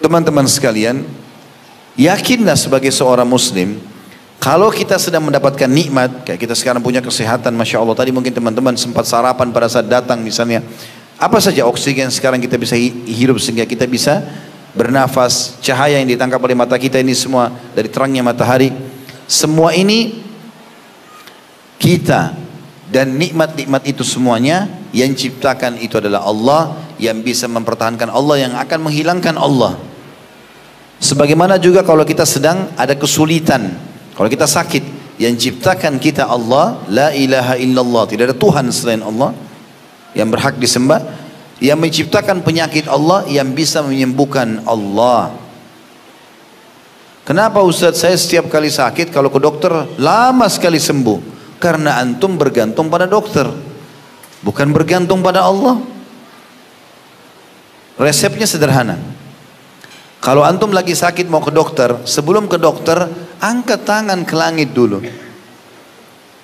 Teman-teman sekalian, yakinlah sebagai seorang muslim, kalau kita sedang mendapatkan nikmat, kayak kita sekarang punya kesehatan, Masya Allah, tadi mungkin teman-teman sempat sarapan pada saat datang misalnya, apa saja oksigen sekarang kita bisa hidup sehingga kita bisa bernafas, cahaya yang ditangkap oleh mata kita ini semua dari terangnya matahari, semua ini kita dan nikmat-nikmat itu semuanya yang ciptakan itu adalah Allah, yang bisa mempertahankan Allah, yang akan menghilangkan Allah. Sebagaimana juga kalau kita sedang ada kesulitan, kalau kita sakit, yang ciptakan kita Allah, la ilaha illallah, tidak ada Tuhan selain Allah yang berhak disembah. Yang menciptakan penyakit Allah, yang bisa menyembuhkan Allah. Kenapa Ustaz saya setiap kali sakit kalau ke dokter lama sekali sembuh? Karena antum bergantung pada dokter, bukan bergantung pada Allah. Resepnya sederhana. Kalau antum lagi sakit mau ke dokter, sebelum ke dokter, angkat tangan ke langit dulu.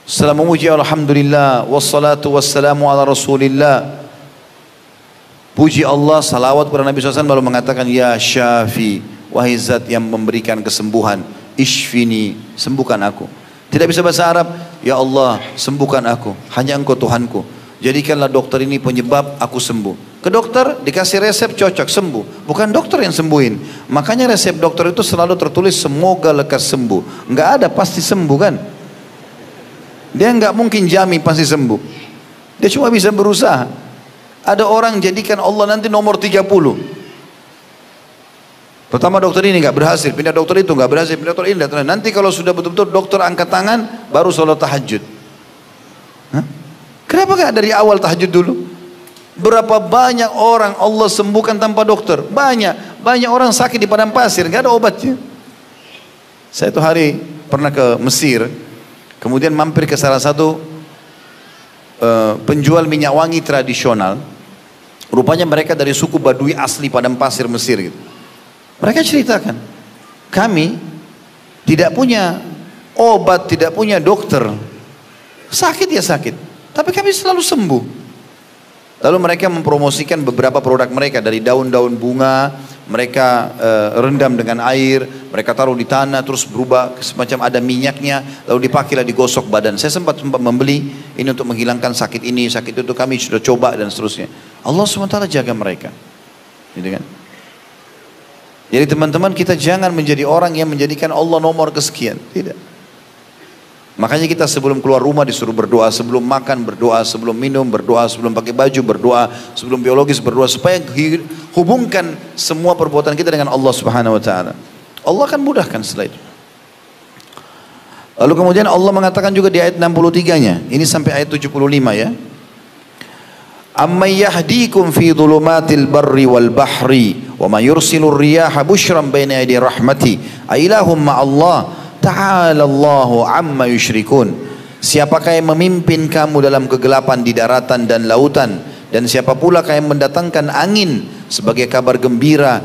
Setelah memuji Alhamdulillah, wassalatu wassalamu ala Rasulillah, puji Allah, salawat kepada Nabi SAW, baru mengatakan, Ya Syafi, wahai zat yang memberikan kesembuhan, Ishfini, sembuhkan aku. Tidak bisa bahasa Arab, Ya Allah, sembuhkan aku, hanya Engkau Tuhanku. Jadikanlah dokter ini penyebab aku sembuh. Ke dokter dikasih resep cocok sembuh, bukan dokter yang sembuhin. Makanya resep dokter itu selalu tertulis semoga lekas sembuh. Nggak ada pasti sembuh kan? Dia nggak mungkin jamin pasti sembuh. Dia cuma bisa berusaha. Ada orang jadikan Allah nanti nomor 30. Pertama dokter ini nggak berhasil, pindah dokter itu nggak berhasil, pindah dokter ini. Nanti kalau sudah betul-betul dokter angkat tangan, baru sholat tahajud. Hah? Kenapa nggak dari awal tahajud dulu? Berapa banyak orang Allah sembuhkan tanpa dokter? Banyak orang sakit di padang pasir, nggak ada obatnya. Saya tuh hari pernah ke Mesir, kemudian mampir ke salah satu penjual minyak wangi tradisional. Rupanya mereka dari suku Badui asli padang pasir Mesir gitu. Mereka ceritakan, kami tidak punya obat, tidak punya dokter. Sakit ya sakit, tapi kami selalu sembuh. Lalu mereka mempromosikan beberapa produk mereka, dari daun-daun bunga, mereka rendam dengan air, mereka taruh di tanah, terus berubah semacam ada minyaknya, lalu dipakailah digosok badan. Saya sempat membeli ini untuk menghilangkan sakit ini, sakit itu, kami sudah coba dan seterusnya. Allah SWT jaga mereka, gitu kan? Jadi teman-teman, kita jangan menjadi orang yang menjadikan Allah nomor kesekian, tidak. Makanya kita sebelum keluar rumah disuruh berdoa, sebelum makan berdoa, sebelum minum berdoa, sebelum pakai baju berdoa, sebelum biologis berdoa, supaya hubungkan semua perbuatan kita dengan Allah Subhanahu wa taala. Allah akan mudahkan setelah itu. Lalu kemudian Allah mengatakan juga di ayat 63-nya, ini sampai ayat 75 ya. Amman yahdikum fi dhulumatil barri wal bahri wa man yursilur riyaha bushran baina yadi rahmati ailahum ma'allah ta'ala Allahu amma yushrikun. Siapakah yang memimpin kamu dalam kegelapan di daratan dan lautan, dan siapa pula yang mendatangkan angin sebagai kabar gembira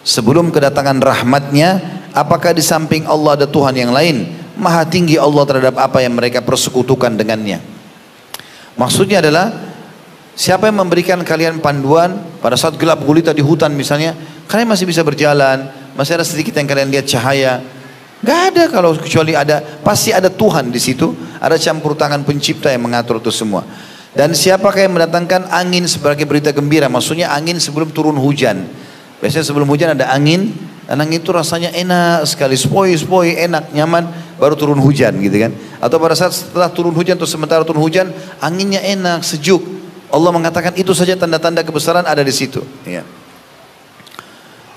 sebelum kedatangan rahmatnya? Apakah di samping Allah ada Tuhan yang lain? Maha tinggi Allah terhadap apa yang mereka persekutukan dengannya. Maksudnya adalah, siapa yang memberikan kalian panduan pada saat gelap gulita di hutan misalnya, kalian masih bisa berjalan, masih ada sedikit yang kalian lihat cahaya. Gak ada, kalau kecuali ada, pasti ada Tuhan di situ, ada campur tangan pencipta yang mengatur itu semua. Dan siapakah yang mendatangkan angin sebagai berita gembira? Maksudnya angin sebelum turun hujan. Biasanya sebelum hujan ada angin, dan angin itu rasanya enak sekali, sepoi-sepoi, enak, nyaman, baru turun hujan gitu kan. Atau pada saat setelah turun hujan atau sementara turun hujan, anginnya enak, sejuk. Allah mengatakan itu saja tanda-tanda kebesaran ada di situ. Ya.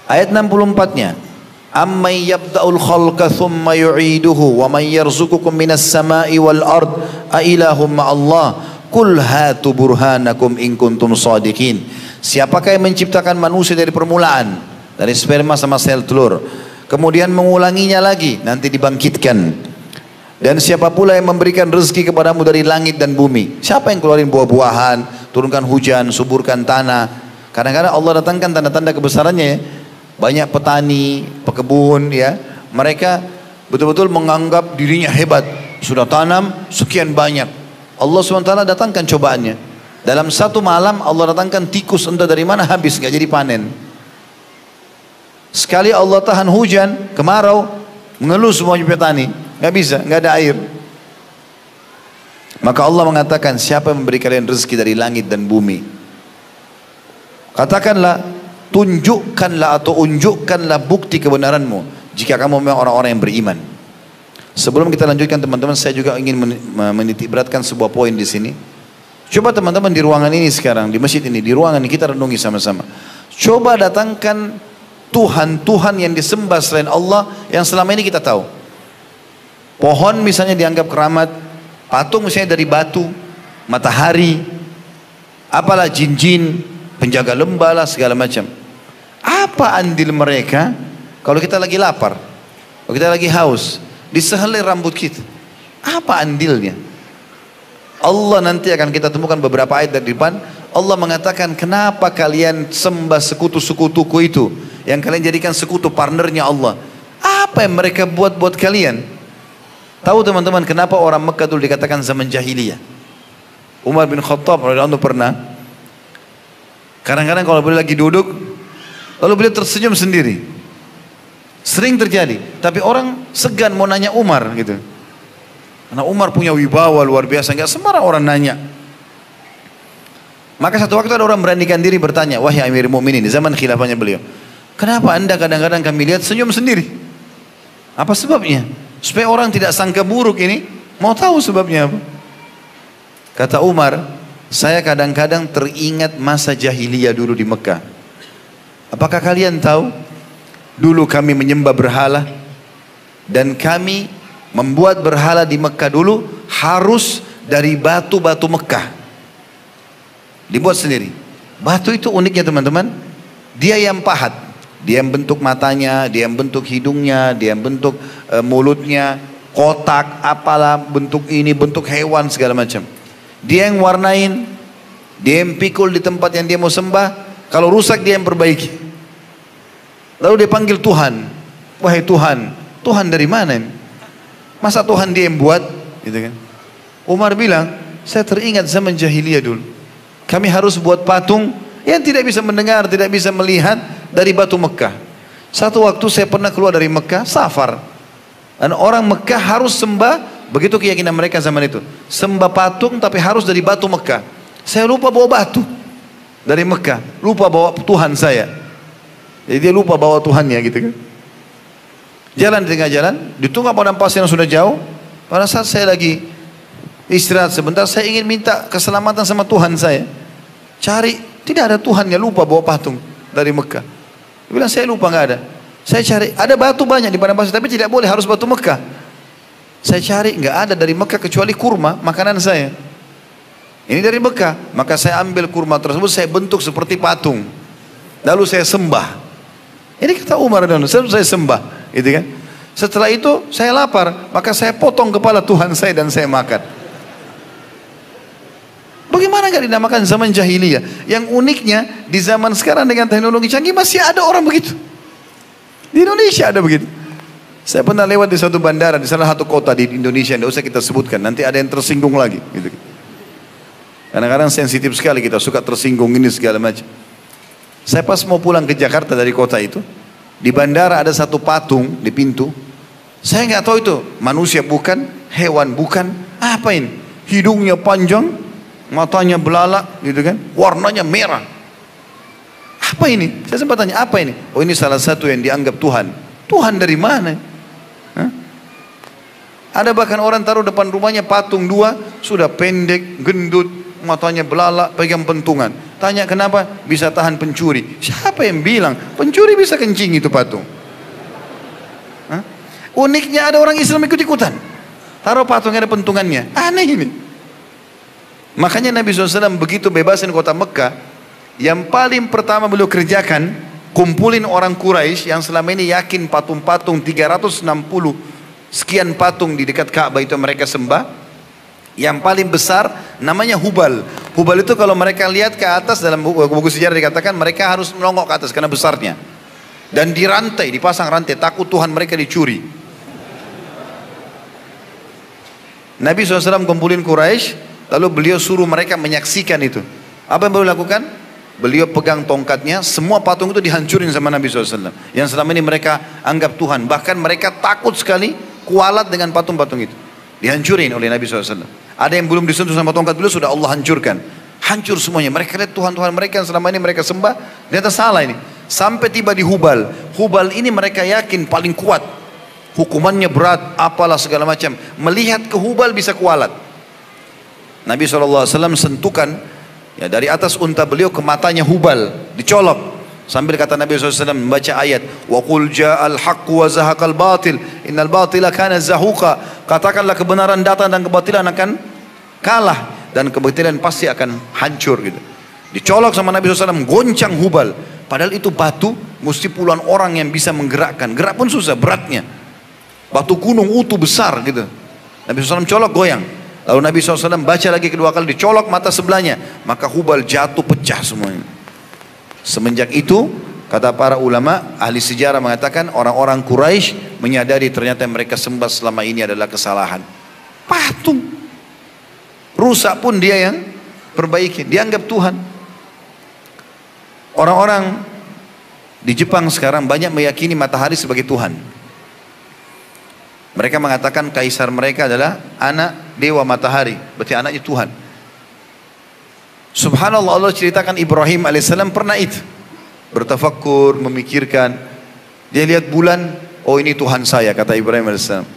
Ayat 64-nya. Amman yabda'ul khalqa thumma yu'iduhu wa man yarzuqukum minas sama'i wal ard a ilahum ma'allah qul hatu burhanakum in kuntum shadiqin. Siapakah yang menciptakan manusia dari permulaan, dari sperma sama sel telur, kemudian mengulanginya lagi, nanti dibangkitkan? Dan siapa pula yang memberikan rezeki kepadamu dari langit dan bumi? Siapa yang keluarin buah-buahan, turunkan hujan, suburkan tanah? Kadang-kadang Allah datangkan tanda-tanda kebesarannya ya. Banyak petani, pekebun ya, mereka betul-betul menganggap dirinya hebat, sudah tanam sekian banyak. Allah SWT datangkan cobaannya. Dalam satu malam Allah datangkan tikus entah dari mana habis, nggak jadi panen. Sekali Allah tahan hujan, kemarau, mengeluh semuanya petani. Nggak bisa, nggak ada air. Maka Allah mengatakan, siapa yang memberi kalian rezeki dari langit dan bumi? Katakanlah, tunjukkanlah atau unjukkanlah bukti kebenaranmu jika kamu memang orang-orang yang beriman. Sebelum kita lanjutkan teman-teman, saya juga ingin menitik beratkan sebuah poin di sini. Coba teman-teman di ruangan ini sekarang, di masjid ini, di ruangan ini kita renungi sama-sama. Coba datangkan Tuhan yang disembah selain Allah yang selama ini kita tahu. Pohon misalnya dianggap keramat, patung misalnya dari batu, matahari, apalah jin-jin, penjaga lembah lah segala macam. Apa andil mereka kalau kita lagi lapar, kalau kita lagi haus, disehelai rambut kita? Apa andilnya? Allah nanti akan kita temukan beberapa ayat dari depan. Allah mengatakan, kenapa kalian sembah sekutu-sekutuku itu, yang kalian jadikan sekutu partnernya Allah? Apa yang mereka buat kalian? Tahu teman-teman kenapa orang Mekah dulu dikatakan zaman jahiliyah? Umar bin Khattab radhiyallahu anhu pernah, kadang-kadang kalau beliau lagi duduk, lalu beliau tersenyum sendiri. Sering terjadi, tapi orang segan mau nanya Umar gitu. Karena Umar punya wibawa luar biasa, nggak sembarang orang nanya. Maka satu waktu ada orang beranikan diri bertanya, wahai Amir Mu'minin, di zaman khilafahnya beliau, kenapa anda kadang-kadang kami lihat senyum sendiri? Apa sebabnya? Supaya orang tidak sangka buruk ini, mau tahu sebabnya apa? Kata Umar, saya kadang-kadang teringat masa jahiliyah dulu di Mekah. Apakah kalian tahu? Dulu kami menyembah berhala, dan kami membuat berhala di Mekah dulu harus dari batu-batu Mekah. Dibuat sendiri. Batu itu uniknya teman-teman, dia yang pahat, dia yang bentuk matanya, dia yang bentuk hidungnya, dia yang bentuk mulutnya, kotak, apalah bentuk ini, bentuk hewan segala macam. Dia yang warnain, dia yang pikul di tempat yang dia mau sembah. Kalau rusak dia yang perbaiki. Lalu dia panggil Tuhan, wahai Tuhan, Tuhan dari mana ini? Masa Tuhan dia yang buat? Gitu kan? Umar bilang, saya teringat zaman jahiliyah dulu. Kami harus buat patung yang tidak bisa mendengar, tidak bisa melihat dari batu Mekah. Satu waktu saya pernah keluar dari Mekah, safar. Dan orang Mekah harus sembah, begitu keyakinan mereka zaman itu. Sembah patung tapi harus dari batu Mekah. Saya lupa bawa batu dari Mekah, lupa bawa Tuhan saya. Jadi dia lupa bawa Tuhannya gitu kan. Jalan di tengah jalan, di tengah padang pasir yang sudah jauh. Pada saat saya lagi istirahat sebentar, saya ingin minta keselamatan sama Tuhan saya. Cari, tidak ada Tuhannya, lupa bawa patung dari Mekah. Dia bilang, saya lupa, nggak ada. Saya cari, ada batu banyak di padang pasir, tapi tidak boleh, harus batu Mekah. Saya cari, nggak ada dari Mekah kecuali kurma, makanan saya. Ini dari Mekah, maka saya ambil kurma tersebut, saya bentuk seperti patung. Lalu saya sembah. Ini kata Umar dan saya sembah, gitu kan? Setelah itu saya lapar, maka saya potong kepala Tuhan saya dan saya makan. Bagaimana gak dinamakan zaman jahiliyah? Yang uniknya di zaman sekarang dengan teknologi canggih masih ada orang begitu. Di Indonesia ada begitu. Saya pernah lewat di suatu bandara di salah satu kota di Indonesia, tidak usah kita sebutkan, nanti ada yang tersinggung lagi. Gitu. Kadang-kadang sensitif sekali, kita suka tersinggung ini segala macam. Saya pas mau pulang ke Jakarta dari kota itu, di bandara ada satu patung di pintu. Saya nggak tahu itu manusia bukan, hewan bukan, apa ini? Hidungnya panjang, matanya belalak, gitu kan? Warnanya merah. Apa ini? Saya sempat tanya, apa ini? Oh, ini salah satu yang dianggap Tuhan. Tuhan dari mana? Hah? Ada bahkan orang taruh depan rumahnya patung dua, sudah pendek, gendut, matanya belalak, pegang pentungan. Tanya kenapa? Bisa tahan pencuri. Siapa yang bilang pencuri bisa kencing itu patung? Hah? Uniknya ada orang Islam ikut-ikutan. Taruh patung ada pentungannya. Aneh ini. Makanya Nabi SAW begitu bebasin kota Mekah, yang paling pertama beliau kerjakan, kumpulin orang Quraisy yang selama ini yakin patung-patung 360 sekian patung di dekat Ka'bah itu mereka sembah. Yang paling besar namanya Hubal. Hubal itu kalau mereka lihat ke atas, dalam buku sejarah dikatakan mereka harus melongok ke atas karena besarnya. Dan dirantai, dipasang rantai, takut Tuhan mereka dicuri. Nabi SAW kumpulin Quraisy, lalu beliau suruh mereka menyaksikan itu. Apa yang beliau lakukan? beliau pegang tongkatnya, semua patung itu dihancurin sama Nabi SAW. Yang selama ini mereka anggap Tuhan. Bahkan mereka takut sekali kualat dengan patung-patung itu. Dihancurin oleh Nabi SAW. Ada yang belum disentuh sama tongkat beliau, sudah Allah hancurkan. Hancur semuanya. Mereka lihat Tuhan-Tuhan mereka yang selama ini mereka sembah, ternyata salah ini. Sampai tiba di Hubal. Hubal ini mereka yakin paling kuat. Hukumannya berat, apalah segala macam. Melihat ke Hubal bisa kualat. Nabi SAW sentuhkan ya, dari atas unta beliau ke matanya Hubal, dicolok. Sambil kata Nabi SAW membaca ayat, wa qul ja'al haqqu wa zahaqal batil innal batila kana zahuqa. Katakanlah kebenaran datang dan kebatilan akan kalah, dan kebatilan pasti akan hancur gitu. Dicolok sama Nabi SAW, goncang Hubal. Padahal itu batu, mesti puluhan orang yang bisa menggerakkan. Gerak pun susah, beratnya. Batu gunung utuh besar gitu. Nabi SAW colok, goyang. Lalu Nabi SAW baca lagi kedua kali, dicolok mata sebelahnya. Maka Hubal jatuh, pecah semuanya. Semenjak itu, kata para ulama, ahli sejarah mengatakan, orang-orang Quraisy menyadari ternyata yang mereka sembah selama ini adalah kesalahan. Patung. Rusak pun dia yang perbaiki, dianggap Tuhan. Orang-orang di Jepang sekarang banyak meyakini matahari sebagai Tuhan. Mereka mengatakan kaisar mereka adalah anak dewa matahari, berarti anaknya Tuhan. Subhanallah, Allah ceritakan Ibrahim alaihissalam pernah itu bertafakkur, memikirkan. Dia lihat bulan, oh ini Tuhan saya, kata Ibrahim alaihissalam.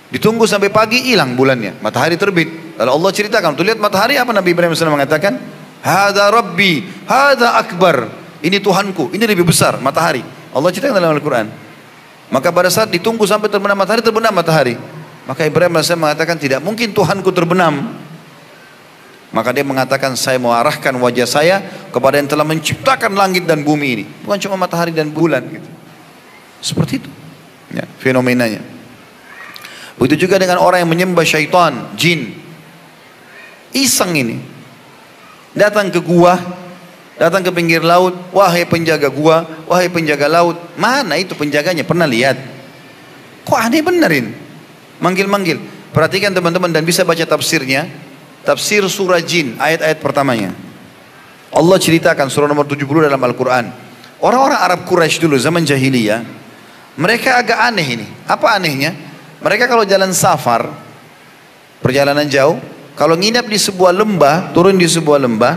Ditunggu sampai pagi, hilang bulannya, matahari terbit. Lalu Allah ceritakan, tuh lihat matahari, apa Nabi Ibrahim alaihissalam mengatakan? Hada Rabbi, hada akbar. Ini Tuhanku, ini lebih besar, matahari. Allah ceritakan dalam Al-Quran. Maka pada saat ditunggu sampai terbenam matahari, terbenam matahari. Maka Ibrahim alaihissalam mengatakan, tidak mungkin Tuhanku terbenam. Maka dia mengatakan, saya mau arahkan wajah saya kepada yang telah menciptakan langit dan bumi ini. Bukan cuma matahari dan bulan gitu. Seperti itu ya, fenomenanya. Begitu juga dengan orang yang menyembah syaitan, jin. Iseng ini. Datang ke gua, datang ke pinggir laut, wahai penjaga gua, wahai penjaga laut. Mana itu penjaganya? Pernah lihat? Kok aneh benerin? Manggil-manggil. Perhatikan teman-teman dan bisa baca tafsirnya. Tafsir surah jin, ayat-ayat pertamanya. Allah ceritakan surah nomor 70 dalam Al-Quran. Orang-orang Arab Quraisy dulu zaman jahiliyah, mereka agak aneh ini. Apa anehnya? Mereka kalau jalan safar, perjalanan jauh, kalau nginap di sebuah lembah, turun di sebuah lembah,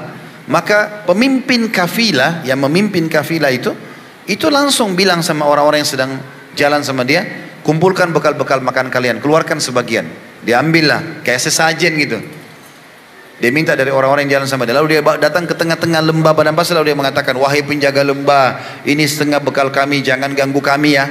maka pemimpin kafilah, yang memimpin kafilah itu langsung bilang sama orang-orang yang sedang jalan sama dia, kumpulkan bekal-bekal makan kalian, keluarkan sebagian. Diambillah, kayak sesajen gitu. Dia minta dari orang-orang yang jalan sama dia. Lalu dia datang ke tengah-tengah lembah padang pasir. Lalu dia mengatakan, wahai penjaga lembah, ini setengah bekal kami, jangan ganggu kami ya.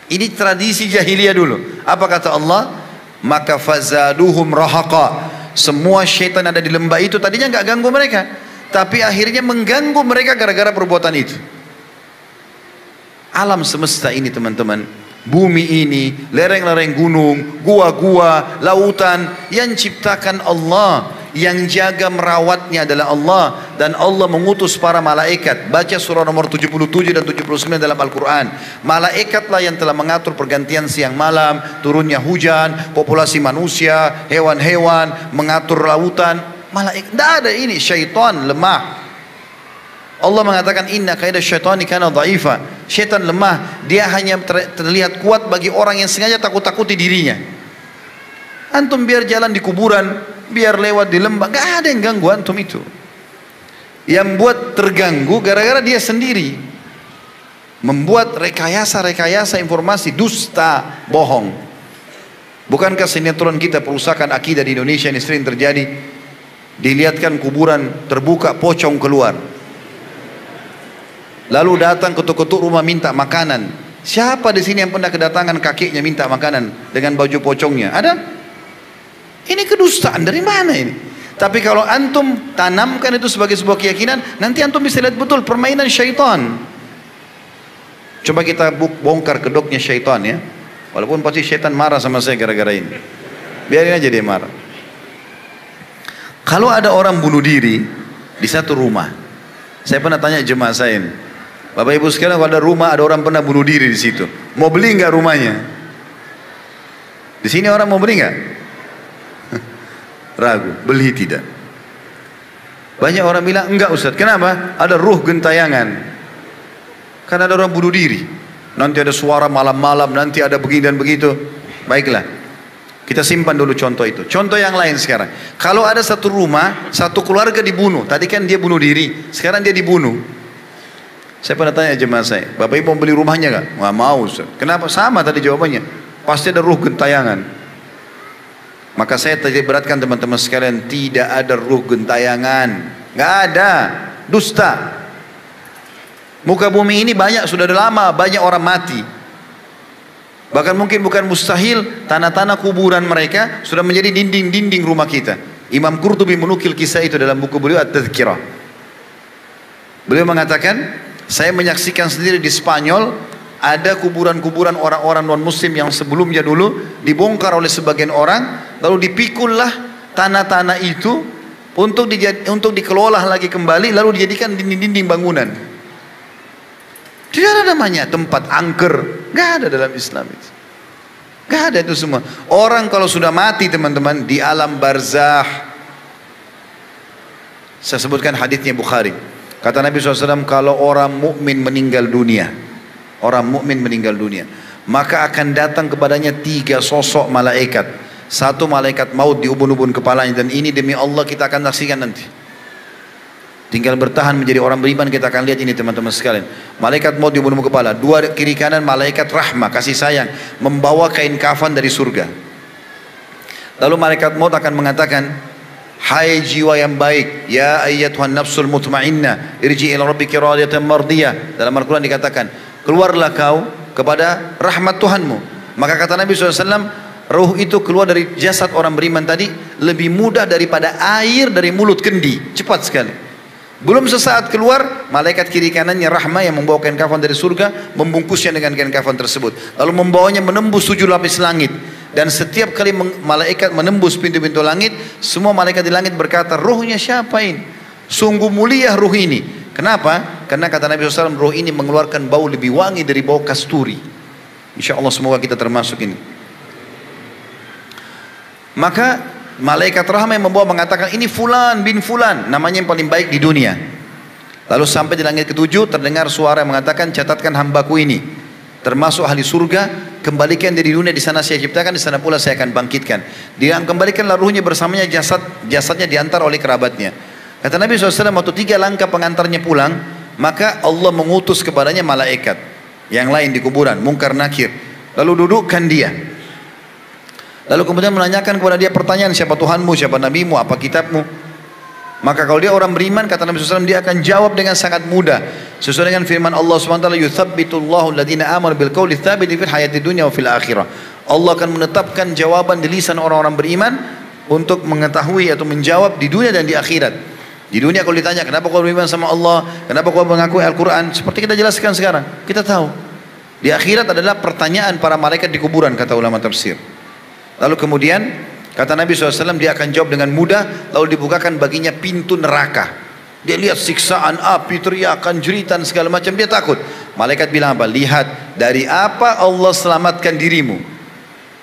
Ini tradisi jahiliyah dulu. Apa kata Allah? Maka fazaduhum rahaqa. Semua syaitan ada di lembah itu tadinya nggak ganggu mereka, tapi akhirnya mengganggu mereka gara-gara perbuatan itu. Alam semesta ini teman-teman, bumi ini, lereng-lereng gunung, gua-gua, lautan, yang ciptakan Allah, yang jaga merawatnya adalah Allah, dan Allah mengutus para malaikat. Baca surah nomor 77 dan 79 dalam Al-Quran. Malaikatlah yang telah mengatur pergantian siang malam, turunnya hujan, populasi manusia, hewan-hewan, mengatur lautan. Malaikat, tidak ada ini, syaitan lemah. Allah mengatakan inna kaida syaitani kana dhaifa. Syaitan lemah, dia hanya terlihat kuat bagi orang yang sengaja takut-takuti dirinya. Antum biar jalan di kuburan, biar lewat di lembah, gak ada yang ganggu antum itu. Yang buat terganggu gara-gara dia sendiri membuat rekayasa-rekayasa informasi dusta, bohong. Bukankah sinetron kita perusakan akidah di Indonesia ini sering terjadi? Dilihatkan kuburan terbuka, pocong keluar. Lalu datang ketuk-ketuk rumah minta makanan. Siapa di sini yang pernah kedatangan kakeknya minta makanan dengan baju pocongnya? Ada? Ini kedustaan dari mana ini? Tapi kalau antum tanamkan itu sebagai sebuah keyakinan, nanti antum bisa lihat betul permainan syaitan. Coba kita bongkar kedoknya syaitan ya. Walaupun pasti syaitan marah sama saya gara-gara ini. Biarin aja dia marah. Kalau ada orang bunuh diri di satu rumah, saya pernah tanya jemaah saya ini, Bapak Ibu sekalian, kalau ada rumah, ada orang pernah bunuh diri di situ, mau beli nggak rumahnya? Di sini orang mau beli nggak? Ragu, beli tidak. Banyak orang bilang enggak Ustaz. Kenapa? Ada ruh gentayangan. Karena ada orang bunuh diri. Nanti ada suara malam-malam, nanti ada begini dan begitu. Baiklah, kita simpan dulu contoh itu. Contoh yang lain sekarang. Kalau ada satu rumah, satu keluarga dibunuh. Tadi kan dia bunuh diri, sekarang dia dibunuh. Saya pernah tanya jemaah saya, Bapak Ibu mau beli rumahnya gak? Nggak mau Ustaz. Kenapa? Sama tadi jawabannya. Pasti ada ruh gentayangan. Maka saya tadi beratkan teman-teman sekalian, tidak ada ruh gentayangan. Nggak ada. Dusta. Muka bumi ini banyak, sudah ada lama banyak orang mati. Bahkan mungkin bukan mustahil, tanah-tanah kuburan mereka sudah menjadi dinding-dinding rumah kita. Imam Qurtubi menukil kisah itu dalam buku beliau At-Tadhkirah. Beliau mengatakan, saya menyaksikan sendiri di Spanyol, ada kuburan-kuburan orang-orang non-muslim yang sebelumnya dulu dibongkar oleh sebagian orang, lalu dipikullah tanah-tanah itu untuk dikelola lagi kembali, lalu dijadikan dinding-dinding bangunan. Tidak ada namanya tempat angker, nggak ada dalam Islam itu. Nggak ada itu semua. Orang kalau sudah mati teman-teman di alam barzah, saya sebutkan haditsnya Bukhari. Kata Nabi SAW, kalau orang mukmin meninggal dunia, orang mukmin meninggal dunia, maka akan datang kepadanya 3 sosok malaikat. Satu malaikat maut di ubun-ubun kepalanya, dan ini demi Allah kita akan saksikan nanti. Tinggal bertahan menjadi orang beriman, kita akan lihat ini teman-teman sekalian. Malaikat maut di ubun-ubun kepala, 2 kiri kanan malaikat rahmah, kasih sayang, membawa kain kafan dari surga. Lalu malaikat maut akan mengatakan, hai jiwa yang baik, ya ayyatuhan nafsul mutmainnah, irji ila rabbiki radiyatan mardiyah. Dalam Al-Quran dikatakan, keluarlah kau kepada rahmat Tuhanmu. Maka kata Nabi SAW, ruh itu keluar dari jasad orang beriman tadi lebih mudah daripada air dari mulut kendi, cepat sekali. Belum sesaat keluar, malaikat kiri kanannya rahmah yang membawa kain kafan dari surga, membungkusnya dengan kain kafan tersebut, lalu membawanya menembus 7 lapis langit. Dan setiap kali malaikat menembus pintu-pintu langit, semua malaikat di langit berkata, ruhnya siapa ini? Sungguh mulia ruh ini. Kenapa? Karena kata Nabi SAW, ruh ini mengeluarkan bau lebih wangi dari bau kasturi. Insya Allah semoga kita termasuk ini. Maka malaikat rahmah yang membawa mengatakan, ini fulan bin fulan, namanya yang paling baik di dunia. Lalu sampai di langit ke-7 terdengar suara yang mengatakan, catatkan hambaku ini termasuk ahli surga, kembalikan dari dunia, di sana saya ciptakan, di sana pula saya akan bangkitkan. Dia kembalikanlah ruhnya bersamanya, jasadnya diantar oleh kerabatnya. Kata Nabi SAW, waktu 3 langkah pengantarnya pulang, maka Allah mengutus kepadanya malaikat yang lain di kuburan, Munkar Nakir, lalu dudukkan dia. Lalu kemudian menanyakan kepada dia pertanyaan, siapa Tuhanmu, siapa Nabimu, apa kitabmu. Maka kalau dia orang beriman, kata Nabi SAW, dia akan jawab dengan sangat mudah. Sesuai dengan firman Allah SWT, yuthabbitullahu alladhina amanu bil qawli tsabiti fil hayati dunya wa fil akhirah. Allah akan menetapkan jawaban di lisan orang-orang beriman untuk mengetahui atau menjawab di dunia dan di akhirat. Di dunia kalau ditanya, kenapa kau beriman sama Allah, kenapa kau mengakui Al-Quran, seperti kita jelaskan sekarang, kita tahu. Di akhirat adalah pertanyaan para malaikat di kuburan, kata ulama tafsir. Lalu kemudian kata Nabi SAW, dia akan jawab dengan mudah, lalu dibukakan baginya pintu neraka. Dia lihat siksaan api, teriakan, jeritan, segala macam, dia takut. Malaikat bilang apa? Lihat, dari apa Allah selamatkan dirimu.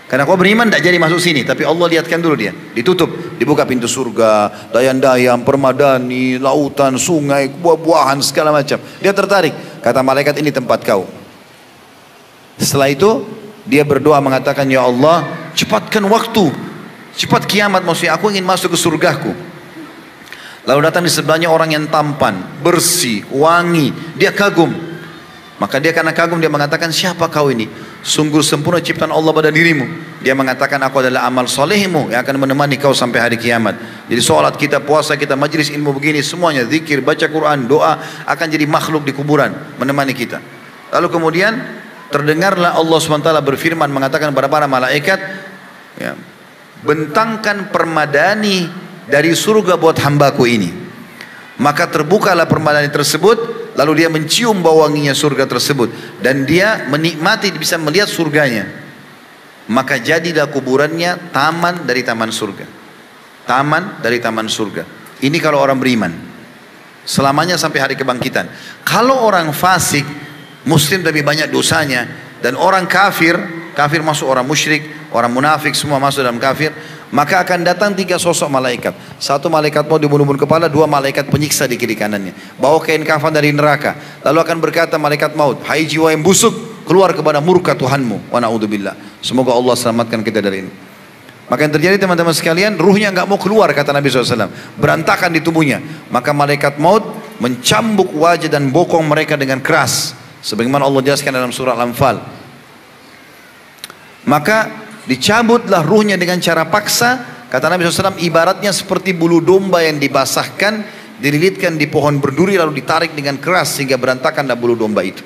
Karena kau beriman tidak jadi masuk sini, tapi Allah lihatkan dulu dia. Ditutup, dibuka pintu surga, dayang-dayang, permadani, lautan, sungai, buah-buahan, segala macam. Dia tertarik. Kata malaikat, ini tempat kau. Setelah itu dia berdoa mengatakan, ya Allah, cepatkan waktu, cepat kiamat, maksudnya aku ingin masuk ke surgaku. Lalu datang di sebelahnya orang yang tampan, bersih, wangi. Dia kagum. Maka dia karena kagum, dia mengatakan, siapa kau ini? Sungguh sempurna ciptaan Allah pada dirimu. Dia mengatakan, aku adalah amal solehmu yang akan menemani kau sampai hari kiamat. Jadi sholat kita, puasa kita, majlis ilmu begini, semuanya, zikir, baca Quran, doa, akan jadi makhluk di kuburan menemani kita. Lalu kemudian terdengarlah Allah SWT berfirman mengatakan kepada para malaikat, ya, bentangkan permadani dari surga buat hambaku ini. Maka terbukalah permadani tersebut, lalu dia mencium bau wanginya surga tersebut, dan dia menikmati, bisa melihat surganya. Maka jadilah kuburannya taman dari taman surga. Taman dari taman surga. Ini kalau orang beriman, selamanya sampai hari kebangkitan. Kalau orang fasik, muslim tapi banyak dosanya, dan orang kafir, kafir masuk orang musyrik, orang munafik, semua masuk dalam kafir. Maka akan datang 3 sosok malaikat. 1 malaikat maut di bunuh-bunuh kepala, 2 malaikat penyiksa di kiri kanannya. Bawa kain kafan dari neraka. Lalu akan berkata malaikat maut, hai jiwa yang busuk, keluar kepada murka Tuhanmu. Wa na'udzubillah. Semoga Allah selamatkan kita dari ini. Maka yang terjadi teman-teman sekalian, ruhnya nggak mau keluar kata Nabi SAW. Berantakan di tubuhnya. Maka malaikat maut mencambuk wajah dan bokong mereka dengan keras. Sebagaimana Allah jelaskan dalam surah Al-Anfal. Maka dicabutlah ruhnya dengan cara paksa. Kata Nabi SAW, ibaratnya seperti bulu domba yang dibasahkan, dililitkan di pohon berduri lalu ditarik dengan keras sehingga berantakanlah bulu domba itu.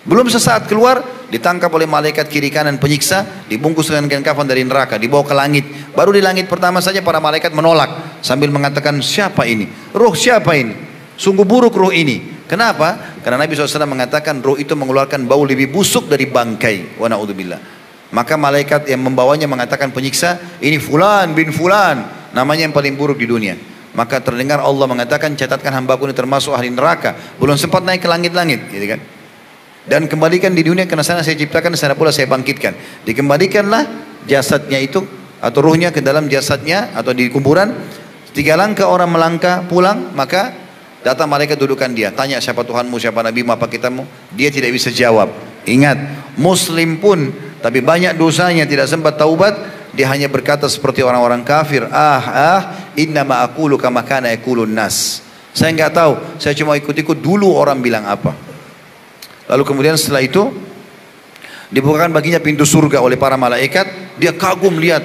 Belum sesaat keluar, ditangkap oleh malaikat kiri kanan penyiksa, dibungkus dengan kain kafan dari neraka, dibawa ke langit. Baru di langit pertama saja para malaikat menolak sambil mengatakan, siapa ini? Ruh siapa ini? Sungguh buruk ruh ini. Kenapa? Karena Nabi SAW mengatakan ruh itu mengeluarkan bau lebih busuk dari bangkai. Wa na'udzubillah. Maka malaikat yang membawanya mengatakan penyiksa, ini fulan bin fulan, namanya yang paling buruk di dunia. Maka terdengar Allah mengatakan, catatkan hambaku ini termasuk ahli neraka. Belum sempat naik ke langit-langit, gitu kan? Dan kembalikan di dunia, karena sana saya ciptakan, sana pula saya bangkitkan. Dikembalikanlah jasadnya itu atau ruhnya ke dalam jasadnya atau di kuburan. 3 langkah orang melangkah pulang, maka datang malaikat dudukan dia. Tanya siapa Tuhanmu, siapa Nabimu, apa kitabmu? Dia tidak bisa jawab. Ingat, Muslim pun tapi banyak dosanya tidak sempat taubat. Dia hanya berkata seperti orang-orang kafir. Innama aqulu kama kana yaqulun nas. Saya nggak tahu, saya cuma ikut-ikut dulu orang bilang apa. Lalu kemudian setelah itu dibukakan baginya pintu surga oleh para malaikat. Dia kagum lihat,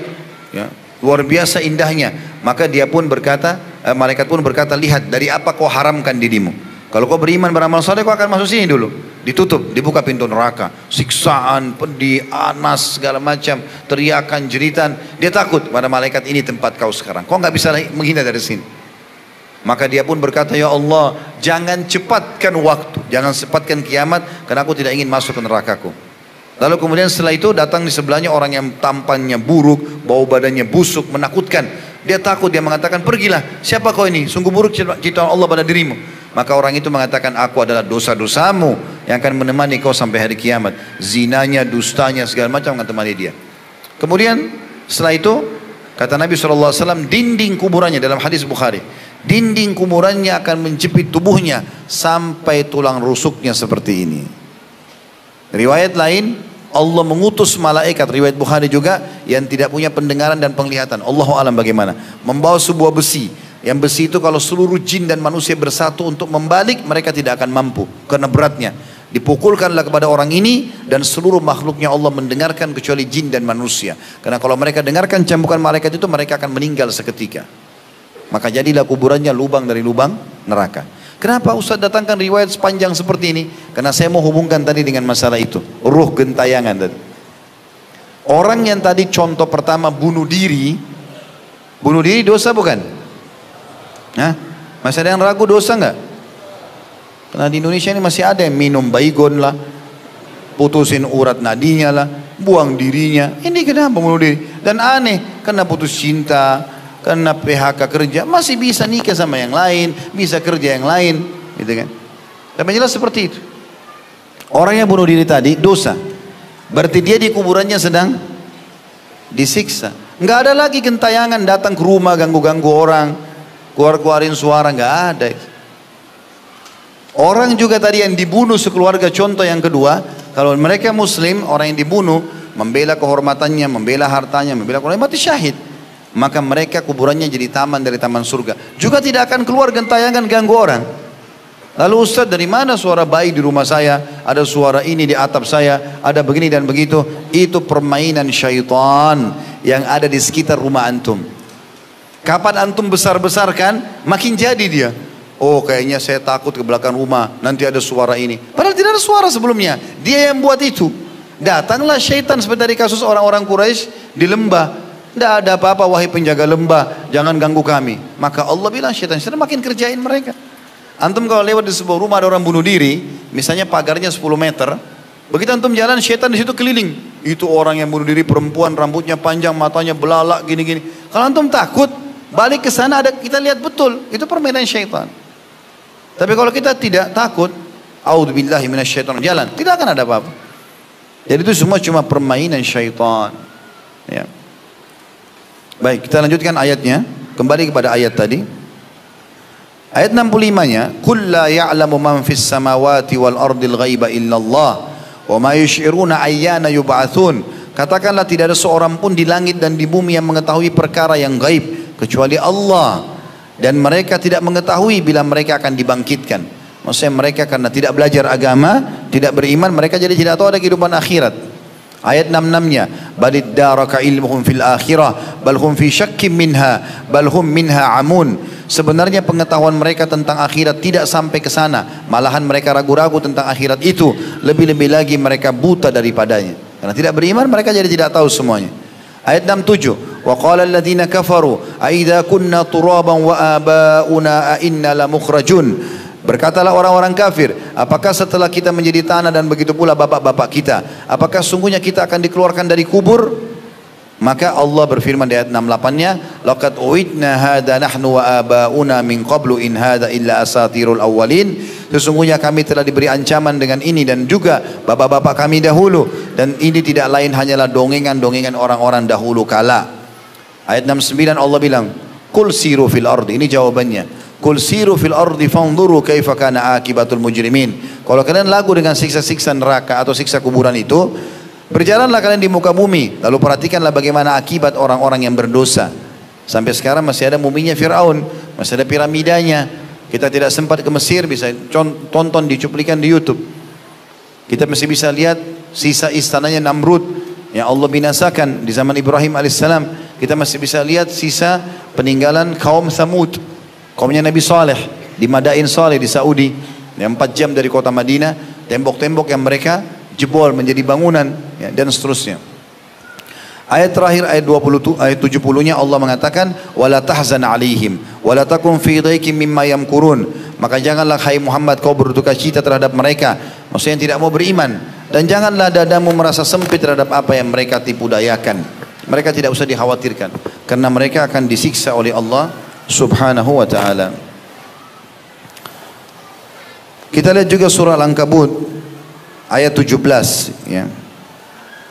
ya, luar biasa indahnya. Maka dia pun berkata, malaikat pun berkata, lihat dari apa kau haramkan dirimu. Kalau kau beriman beramal saleh, kau akan masuk sini dulu. Ditutup, dibuka pintu neraka, siksaan, pedih, panas, segala macam, teriakan, jeritan. Dia takut pada malaikat, ini tempat kau sekarang. Kau nggak bisa menghindar dari sini. Maka dia pun berkata, ya Allah, jangan cepatkan waktu, jangan cepatkan kiamat, karena aku tidak ingin masuk ke nerakaku. Lalu kemudian setelah itu datang di sebelahnya orang yang tampannya buruk, bau badannya busuk, menakutkan. Dia takut, dia mengatakan, pergilah, siapa kau ini? Sungguh buruk ciptaan Allah pada dirimu. Maka orang itu mengatakan, aku adalah dosa-dosamu yang akan menemani kau sampai hari kiamat. Zinanya, dustanya, segala macam akan temani dia. Kemudian setelah itu, kata Nabi SAW, dinding kuburannya dalam hadis Bukhari, dinding kuburannya akan menjepit tubuhnya sampai tulang rusuknya seperti ini. Riwayat lain, Allah mengutus malaikat, riwayat Bukhari juga, yang tidak punya pendengaran dan penglihatan. Allahu alam bagaimana, membawa sebuah besi. Yang besi itu kalau seluruh jin dan manusia bersatu untuk membalik, mereka tidak akan mampu karena beratnya. Dipukulkanlah kepada orang ini dan seluruh makhluknya Allah mendengarkan kecuali jin dan manusia. Karena kalau mereka dengarkan cambukan malaikat itu, mereka akan meninggal seketika. Maka jadilah kuburannya lubang dari lubang neraka. Kenapa Ustaz datangkan riwayat sepanjang seperti ini? Karena saya mau hubungkan tadi dengan masalah itu, ruh gentayangan tadi. Orang yang tadi contoh pertama bunuh diri dosa bukan? Nah, masih ada yang ragu dosa nggak? Karena di Indonesia ini masih ada yang minum baygon lah, putusin urat nadinya lah, buang dirinya. Ini kenapa bunuh diri? Dan aneh, karena putus cinta, karena PHK kerja, masih bisa nikah sama yang lain, bisa kerja yang lain, gitu kan? Tapi jelas seperti itu. Orang yang bunuh diri tadi dosa, berarti dia di kuburannya sedang disiksa. Nggak ada lagi gentayangan datang ke rumah ganggu-ganggu orang, keluarin suara, nggak ada. Orang juga tadi yang dibunuh sekeluarga, contoh yang kedua, kalau mereka Muslim, orang yang dibunuh membela kehormatannya, membela hartanya, membela keluarga, mati syahid. Maka mereka kuburannya jadi taman dari taman surga. Juga tidak akan keluar gentayangan ganggu orang. Lalu Ustaz, dari mana suara bayi di rumah saya? Ada suara ini di atap saya, ada begini dan begitu. Itu permainan syaitan yang ada di sekitar rumah antum. Kapan antum besar-besarkan, makin jadi dia. Oh, kayaknya saya takut ke belakang rumah, nanti ada suara ini. Padahal tidak ada suara sebelumnya. Dia yang buat itu. Datanglah syaitan seperti dari kasus orang-orang Quraisy di lembah. Tidak ada apa-apa wahai penjaga lembah, jangan ganggu kami. Maka Allah bilang syaitan makin kerjain mereka. Antum kalau lewat di sebuah rumah ada orang bunuh diri, misalnya pagarnya 10 meter, begitu antum jalan, syaitan di situ keliling. Itu orang yang bunuh diri, perempuan, rambutnya panjang, matanya belalak, gini-gini. Kalau antum takut, balik ke sana, ada kita lihat betul, itu permainan syaitan. Tapi kalau kita tidak takut, a'udzubillahi minasyaitonir rajim, jalan, tidak akan ada apa-apa. Jadi itu semua cuma permainan syaitan. Ya. Baik, kita lanjutkan ayatnya. Kembali kepada ayat tadi. Ayat 65-nya, "Qul la ya'lamu man fis samawati wal ardil ghaiba illallah wa ma yusy'iruna ayyana yub'atsun." Katakanlah tidak ada seorang pun di langit dan di bumi yang mengetahui perkara yang gaib kecuali Allah, dan mereka tidak mengetahui bila mereka akan dibangkitkan. Maksudnya mereka karena tidak belajar agama, tidak beriman, mereka jadi tidak tahu ada kehidupan akhirat. Ayat 66-nya, "Balid daraka ilmuhum fil akhirah bal hum fi syakkim minha bal hum minha amun." Sebenarnya pengetahuan mereka tentang akhirat tidak sampai ke sana, malahan mereka ragu-ragu tentang akhirat itu, lebih-lebih lagi mereka buta daripadanya. Karena tidak beriman, mereka jadi tidak tahu semuanya. Ayat 67, "Wa qala alladziina kafaru a idza kunna turaban wa abauna a inna lamukhrajun." Berkatalah orang-orang kafir, apakah setelah kita menjadi tanah dan begitu pula bapak-bapak kita, apakah sungguhnya kita akan dikeluarkan dari kubur? Maka Allah berfirman di ayat 68-nya, "Laqad uidna hadza nahnu wa abauna min qablu in hadza illa asatirul awwalin." Sesungguhnya kami telah diberi ancaman dengan ini dan juga bapak-bapak kami dahulu, dan ini tidak lain hanyalah dongengan-dongengan orang-orang dahulu kala. Ayat 69 Allah bilang, "Qul siru fil ardi." Ini jawabannya. "Qul siru fil ardi fanzuru kaifa kana akibatul mujrimin." Kalau kalian lagu dengan siksa-siksa neraka atau siksa kuburan itu, berjalanlah kalian di muka bumi, lalu perhatikanlah bagaimana akibat orang-orang yang berdosa. Sampai sekarang masih ada muminya Fir'aun, masih ada piramidanya. Kita tidak sempat ke Mesir, bisa tonton di cuplikan di YouTube. Kita masih bisa lihat sisa istananya Namrud yang Allah binasakan di zaman Ibrahim alaihissalam. Kita masih bisa lihat sisa peninggalan kaum Thamud, kaumnya Nabi Saleh di Madain Saleh di Saudi, yang 4 jam dari kota Madinah, tembok-tembok yang mereka jebol menjadi bangunan, ya, dan seterusnya. Ayat terakhir ayat 70-nya Allah mengatakan, "Wala tahzan 'alaihim wala takun fi dhaikin mimma yamkurun." Maka janganlah hai Muhammad kau berduka cita terhadap mereka, maksudnya yang tidak mau beriman, dan janganlah dadamu merasa sempit terhadap apa yang mereka tipu dayakan. Mereka tidak usah dikhawatirkan karena mereka akan disiksa oleh Allah Subhanahu wa ta'ala. Kita lihat juga surah Al-Ankabut ayat 17, ya.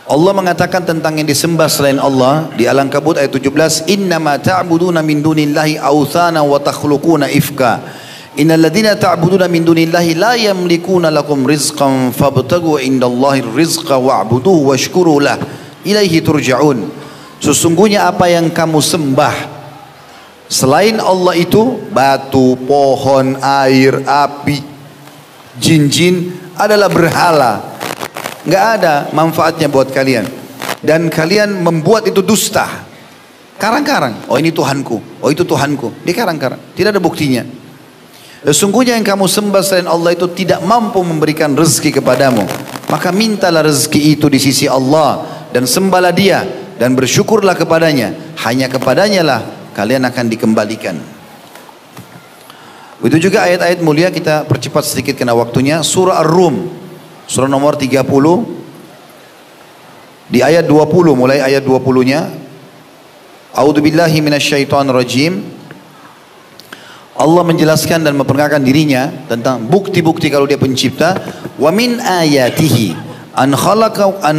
Allah mengatakan tentang yang disembah selain Allah di Al-Ankabut ayat 17, "Innama ta'buduna min dunillahi awthana wa takhluquna ifka. Innal ladzina ta'buduna min dunillahi la yamlikuna lakum rizqan fabtagu indallahi rizqa wa'buduhu washkuru lah ilaihi turja'un." Sesungguhnya apa yang kamu sembah selain Allah itu, batu, pohon, air, api, jin-jin, adalah berhala. Nggak ada manfaatnya buat kalian. Dan kalian membuat itu dusta. Karang-karang, oh ini Tuhanku, oh itu Tuhanku. Di karang-karang, tidak ada buktinya. Sesungguhnya yang kamu sembah selain Allah itu tidak mampu memberikan rezeki kepadamu. Maka mintalah rezeki itu di sisi Allah, dan sembahlah Dia, dan bersyukurlah kepadanya. Hanya kepadanya lah kalian akan dikembalikan. Itu juga ayat-ayat mulia, kita percepat sedikit karena waktunya. Surah Ar-Rum, surah nomor 30, di ayat 20, mulai ayat 20-nya. A'udzubillahi minasyaitonirrajim. Allah menjelaskan dan memperkenalkan dirinya tentang bukti-bukti kalau Dia pencipta. Wa min ayatihi an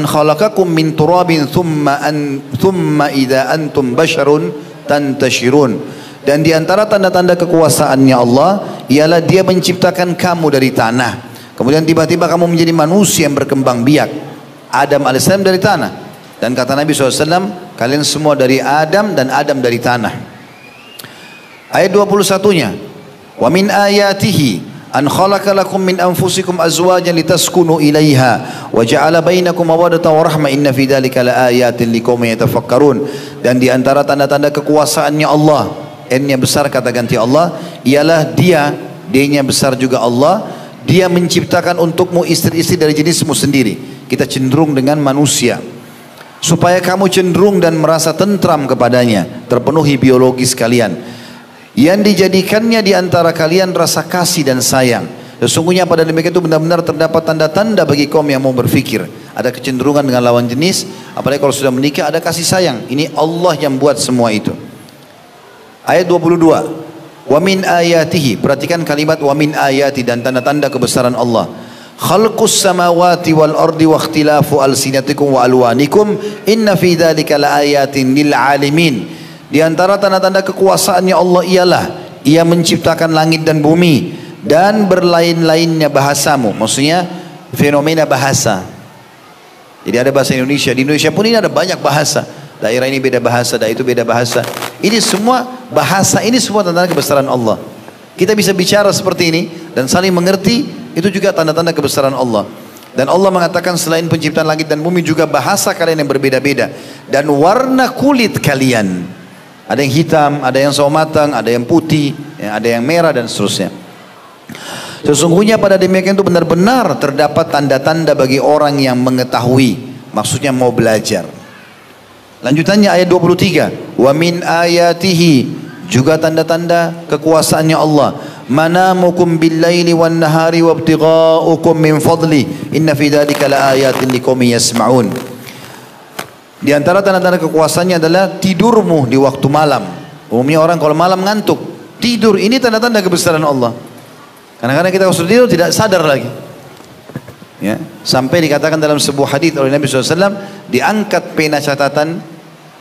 khalaqakum min turabin thumma idza antum basharun tantashirun. Dan di antara tanda-tanda kekuasaannya Allah ialah Dia menciptakan kamu dari tanah, kemudian tiba-tiba kamu menjadi manusia yang berkembang biak. Adam alaihissalam dari tanah, dan kata Nabi SAW, kalian semua dari Adam dan Adam dari tanah. Ayat 21-nya, "Wa min ayatihi an khalaqa lakum min anfusikum azwajan litaskunu ilaiha wa ja'ala bainakum mawaddatan wa rahmah inna fi dzalika laayatin liqaumin yatafakkarun." Dan di antara tanda-tanda kekuasaannya Allah, N-nya besar kata ganti Allah, ialah Dia, D-nya besar juga Allah, Dia menciptakan untukmu istri-istri dari jenismu sendiri. Kita cenderung dengan manusia supaya kamu cenderung dan merasa tentram kepadanya, terpenuhi biologis kalian. Yang dijadikannya di antara kalian rasa kasih dan sayang. Sesungguhnya pada demikian itu benar-benar terdapat tanda-tanda bagi kaum yang mau berfikir. Ada kecenderungan dengan lawan jenis, apalagi kalau sudah menikah ada kasih sayang. Ini Allah yang buat semua itu. Ayat 22, "Wa min ayatihi", perhatikan kalimat wa min ayati, dan tanda-tanda kebesaran Allah. "Khalqus samawati wal ardi wa ikhtilafu alsinatikum wa alwanikum inna fi dzalika laayatin lil alamin." Di antara tanda-tanda kekuasaannya Allah ialah Ia menciptakan langit dan bumi dan berlain-lainnya bahasamu. Maksudnya fenomena bahasa. Jadi ada bahasa Indonesia. Di Indonesia pun ini ada banyak bahasa. Daerah ini beda bahasa, daerah itu beda bahasa. Ini semua bahasa, ini semua tanda-tanda kebesaran Allah. Kita bisa bicara seperti ini dan saling mengerti, itu juga tanda-tanda kebesaran Allah. Dan Allah mengatakan selain penciptaan langit dan bumi juga bahasa kalian yang berbeda-beda. Dan warna kulit kalian. Ada yang hitam, ada yang sawo matang, ada yang putih, ada yang merah dan seterusnya. Sesungguhnya pada demikian itu benar-benar terdapat tanda-tanda bagi orang yang mengetahui. Maksudnya mau belajar. Lanjutannya ayat 23. Wa min ayatihi, juga tanda-tanda kekuasaannya Allah. Manamukum bil-laili wan-nahari wabtigha'ukum min fadli. Inna fi dzalika laayatin liqaumin yasma'un. Di antara tanda-tanda kekuasaannya adalah tidurmu di waktu malam. Umumnya orang kalau malam ngantuk, tidur. Ini tanda-tanda kebesaran Allah. Kadang-kadang kita waktu tidur tidak sadar lagi. Ya, sampai dikatakan dalam sebuah hadis oleh Nabi SAW, diangkat pena catatan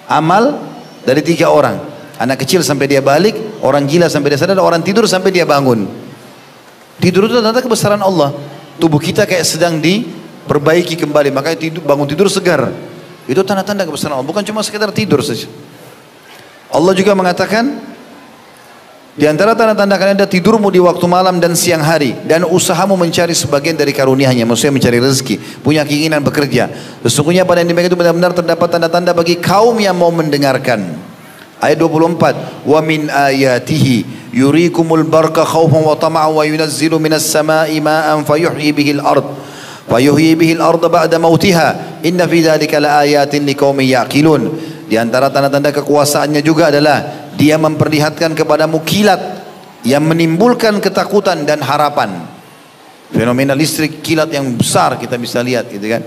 amal dari 3 orang. Anak kecil sampai dia balik, orang gila sampai dia sadar, orang tidur sampai dia bangun. Tidur itu tanda kebesaran Allah. Tubuh kita kayak sedang diperbaiki kembali, makanya bangun tidur segar. Itu tanda-tanda kebesaran Allah, bukan cuma sekedar tidur saja. Allah juga mengatakan, di antara tanda-tanda kalian ada tidurmu di waktu malam dan siang hari, dan usahamu mencari sebagian dari karunia-Nya, maksudnya mencari rezeki, punya keinginan bekerja. Sesungguhnya pada yang demikian itu benar-benar terdapat tanda-tanda bagi kaum yang mau mendengarkan. Ayat 24, wa min ayatihi yurikumul barqa khawfan wa tama'an wa yunazzilu minas sama'i ma'an fayuhyi bihil ard fayuhyi bihil arda ba'da mautiha inna fi dzalika laayatin liqaumin yaqilun. Di antara tanda-tanda kekuasaannya juga adalah Dia memperlihatkan kepadamu kilat yang menimbulkan ketakutan dan harapan. Fenomena listrik kilat yang besar kita bisa lihat, gitu kan.